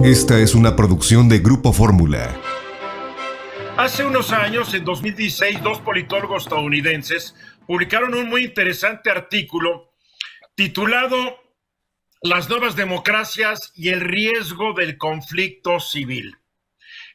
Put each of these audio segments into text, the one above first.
Esta es una producción de Grupo Fórmula. Hace unos años, en 2016, dos politólogos estadounidenses publicaron un muy interesante artículo titulado Las nuevas democracias y el riesgo del conflicto civil.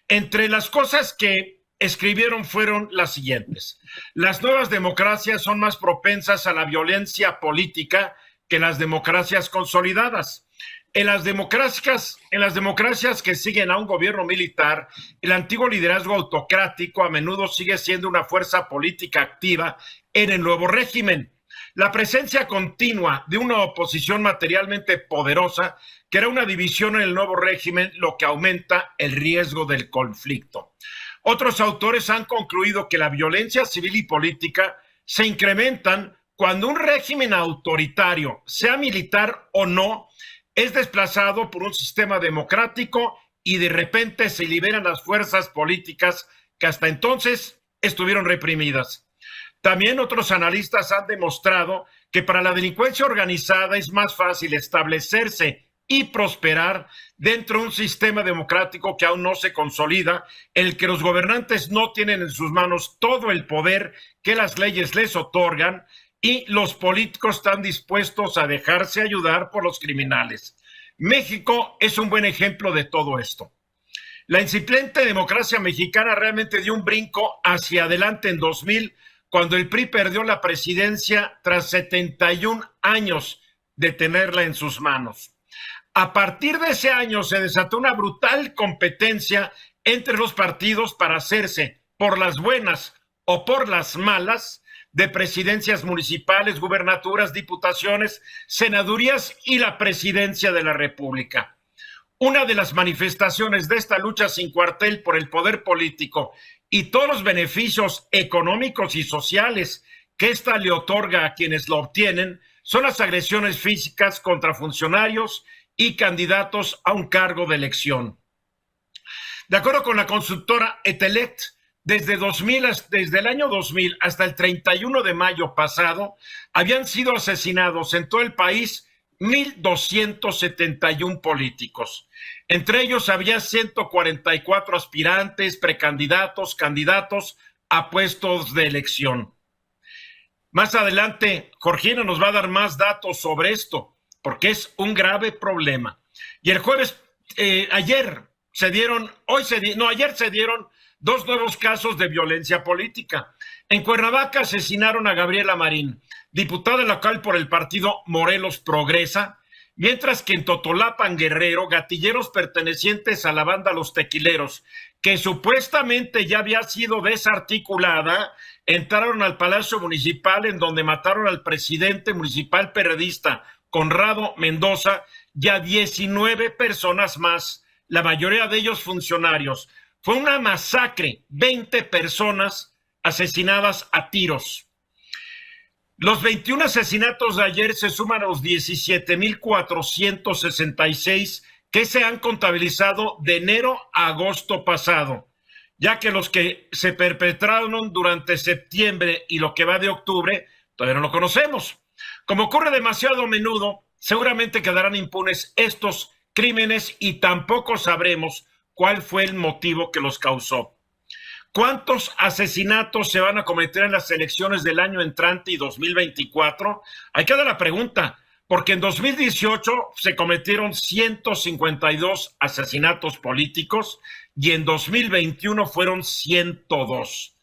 Entre las cosas que escribieron fueron las siguientes. Las nuevas democracias son más propensas a la violencia política que las democracias consolidadas. En las democracias que siguen a un gobierno militar, el antiguo liderazgo autocrático a menudo sigue siendo una fuerza política activa en el nuevo régimen. La presencia continua de una oposición materialmente poderosa crea una división en el nuevo régimen, lo que aumenta el riesgo del conflicto. Otros autores han concluido que la violencia civil y política se incrementan cuando un régimen autoritario, sea militar o no, es desplazado por un sistema democrático y de repente se liberan las fuerzas políticas que hasta entonces estuvieron reprimidas. También otros analistas han demostrado que para la delincuencia organizada es más fácil establecerse y prosperar dentro de un sistema democrático que aún no se consolida, en el que los gobernantes no tienen en sus manos todo el poder que las leyes les otorgan y los políticos están dispuestos a dejarse ayudar por los criminales. México es un buen ejemplo de todo esto. La incipiente democracia mexicana realmente dio un brinco hacia adelante en 2000, cuando el PRI perdió la presidencia tras 71 años de tenerla en sus manos. A partir de ese año se desató una brutal competencia entre los partidos para hacerse, por las buenas o por las malas, de presidencias municipales, gubernaturas, diputaciones, senadurías y la presidencia de la República. Una de las manifestaciones de esta lucha sin cuartel por el poder político y todos los beneficios económicos y sociales que ésta le otorga a quienes lo obtienen son las agresiones físicas contra funcionarios y candidatos a un cargo de elección. De acuerdo con la consultora Etelect, desde el año 2000 hasta el 31 de mayo pasado, habían sido asesinados en todo el país 1,271 políticos. Entre ellos había 144 aspirantes, precandidatos, candidatos a puestos de elección. Más adelante, Georgina nos va a dar más datos sobre esto, porque es un grave problema. Y el jueves, ayer se dieron dos nuevos casos de violencia política. En Cuernavaca asesinaron a Gabriela Marín, diputada local por el partido Morelos Progresa, mientras que en Totolapan, Guerrero, gatilleros pertenecientes a la banda Los Tequileros, que supuestamente ya había sido desarticulada, entraron al Palacio Municipal, en donde mataron al presidente municipal perredista, Conrado Mendoza, y a 19 personas más, la mayoría de ellos funcionarios. Fue una masacre, 20 personas asesinadas a tiros. Los 21 asesinatos de ayer se suman a los 17,466 que se han contabilizado de enero a agosto pasado, ya que los que se perpetraron durante septiembre y lo que va de octubre todavía no lo conocemos. Como ocurre demasiado a menudo, seguramente quedarán impunes estos crímenes y tampoco sabremos cuál fue el motivo que los causó. ¿Cuántos asesinatos se van a cometer en las elecciones del año entrante y 2024? Hay que dar la pregunta, porque en 2018 se cometieron 152 asesinatos políticos y en 2021 fueron 102.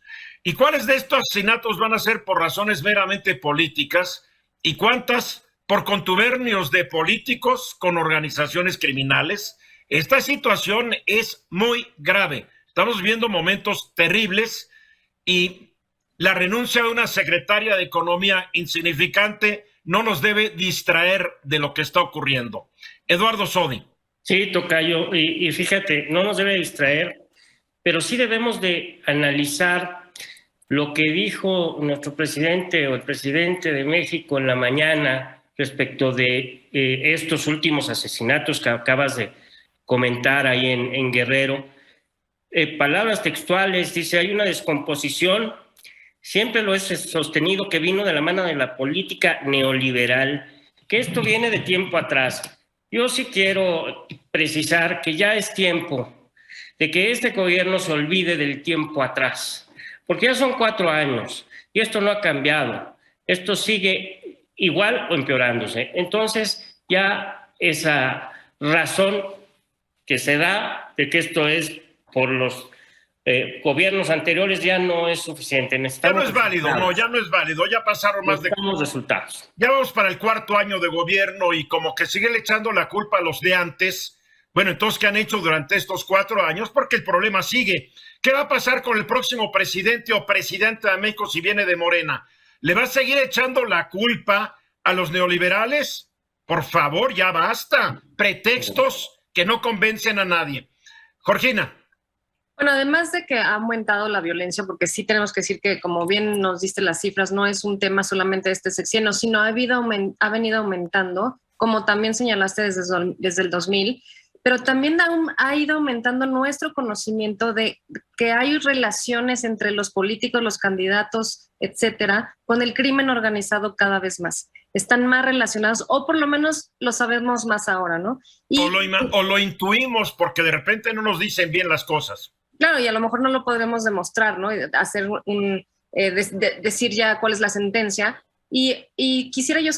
¿Y cuáles de estos asesinatos van a ser por razones meramente políticas y cuántas por contubernios de políticos con organizaciones criminales? Esta situación es muy grave. Estamos viviendo momentos terribles y la renuncia de una secretaria de Economía insignificante no nos debe distraer de lo que está ocurriendo. Eduardo Sodi. Sí, tocayo, y fíjate, no nos debe distraer, pero sí debemos de analizar lo que dijo nuestro presidente o el presidente de México en la mañana respecto de estos últimos asesinatos que acabas de comentar ahí en Guerrero. Palabras textuales, dice, hay una descomposición, siempre lo he sostenido, que vino de la mano de la política neoliberal, que esto viene de tiempo atrás. Yo sí quiero precisar que ya es tiempo de que este gobierno se olvide del tiempo atrás, porque ya son 4 años y esto no ha cambiado. Esto sigue igual o empeorándose. Entonces, ya esa razón que se da de que esto es por los gobiernos anteriores ya no es suficiente. Ya no es válido, no, ya no es válido. Ya pasaron más de... Necesitamos resultados. Ya vamos para el 4º año de gobierno y como que siguen echando la culpa a los de antes. Bueno, entonces, ¿qué han hecho durante estos 4 años? Porque el problema sigue. ¿Qué va a pasar con el próximo presidente o presidenta de México si viene de Morena? ¿Le va a seguir echando la culpa a los neoliberales? Por favor, ya basta. Pretextos que no convencen a nadie. Georgina. Bueno, además de que ha aumentado la violencia, porque sí tenemos que decir que, como bien nos diste las cifras, no es un tema solamente de este sexenio, sino ha venido aumentando, como también señalaste desde el 2000, pero también ha ido aumentando nuestro conocimiento de que hay relaciones entre los políticos, los candidatos, etcétera, con el crimen organizado cada vez más. Están más relacionados, o por lo menos lo sabemos más ahora, ¿no? O lo intuimos porque de repente no nos dicen bien las cosas. Claro, y a lo mejor no lo podremos demostrar, ¿no? Hacer decir ya cuál es la sentencia. Y quisiera yo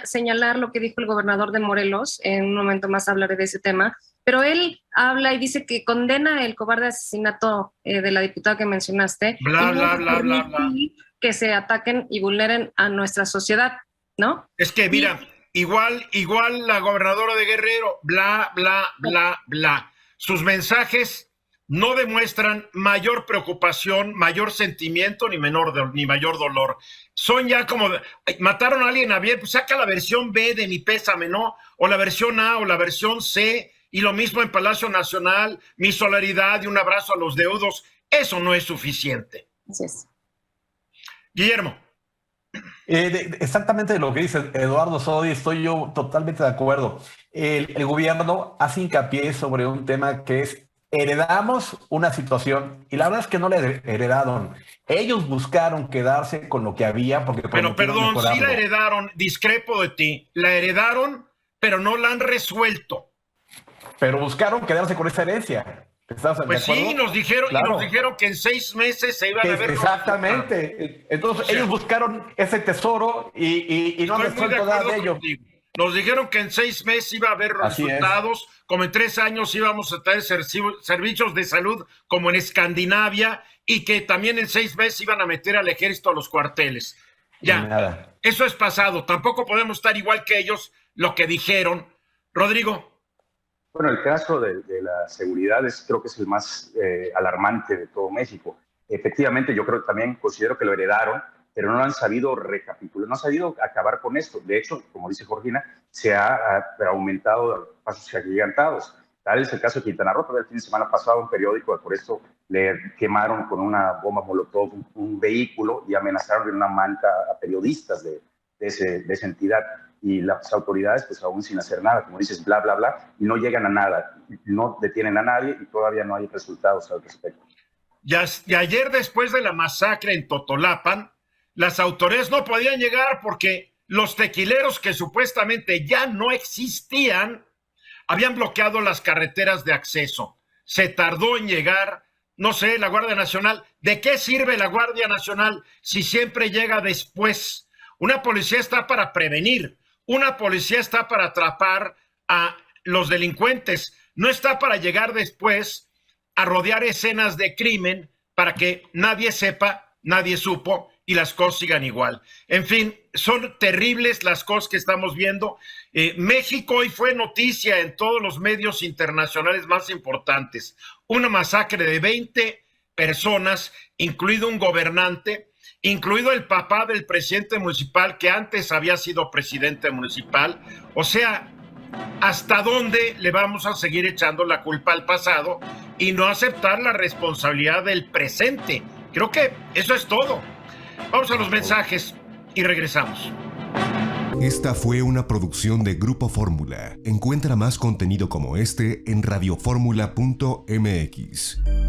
señalar lo que dijo el gobernador de Morelos, en un momento más hablaré de ese tema, pero él habla y dice que condena el cobarde asesinato de la diputada que mencionaste. Bla, bla, bla, bla, bla. Que se ataquen y vulneren a nuestra sociedad, ¿no? Es que, mira, igual la gobernadora de Guerrero, bla, bla, bla, bla. Sus mensajes no demuestran mayor preocupación, mayor sentimiento, ni mayor dolor. Son ya como, mataron a alguien a bien, pues saca la versión B de mi pésame, ¿no? O la versión A o la versión C, y lo mismo en Palacio Nacional, mi solidaridad y un abrazo a los deudos. Eso no es suficiente. Así es. Guillermo. Exactamente lo que dice Eduardo Sodi, estoy yo totalmente de acuerdo. El gobierno hace hincapié sobre un tema que es: heredamos una situación, y la verdad es que no la heredaron. Ellos buscaron quedarse con lo que había porque... Pero perdón, sí la heredaron, discrepo de ti. La heredaron, pero no la han resuelto. Pero buscaron quedarse con esa herencia. Pues sí, nos dijeron, claro. Y nos dijeron que en 6 meses se iban a ver. Exactamente. Entonces, ellos buscaron ese tesoro y no han resuelto nada de ello. Nos dijeron que en 6 meses iba a haber resultados, como en 3 años íbamos a tener servicios de salud como en Escandinavia, y que también en 6 meses iban a meter al ejército a los cuarteles. Ya, eso es pasado. Tampoco podemos estar igual que ellos, lo que dijeron. Rodrigo. Bueno, el caso de la seguridad creo que es el más alarmante de todo México. Efectivamente, yo también considero que lo heredaron, pero no han sabido recapitular, no han sabido acabar con esto. De hecho, como dice Georgina, se ha aumentado a pasos agigantados. Tal es el caso de Quintana Roo. El fin de semana pasado un periódico, por esto le quemaron con una bomba molotov un vehículo y amenazaron de una manta a periodistas de esa entidad. Y las autoridades, pues aún sin hacer nada, como dices, bla, bla, bla, y no llegan a nada, no detienen a nadie y todavía no hay resultados al respecto. Y ayer, después de la masacre en Totolapan, las autoridades no podían llegar porque los tequileros, que supuestamente ya no existían, habían bloqueado las carreteras de acceso. Se tardó en llegar, no sé, la Guardia Nacional. ¿De qué sirve la Guardia Nacional si siempre llega después? Una policía está para prevenir. Una policía está para atrapar a los delincuentes, no está para llegar después a rodear escenas de crimen para que nadie sepa, nadie supo y las cosas sigan igual. En fin, son terribles las cosas que estamos viendo. México hoy fue noticia en todos los medios internacionales más importantes. Una masacre de 20 personas, incluido un gobernante, incluido el papá del presidente municipal, que antes había sido presidente municipal. O sea, ¿hasta dónde le vamos a seguir echando la culpa al pasado y no aceptar la responsabilidad del presente? Creo que eso es todo. Vamos a los mensajes y regresamos. Esta fue una producción de Grupo Fórmula. Encuentra más contenido como este en radioformula.mx.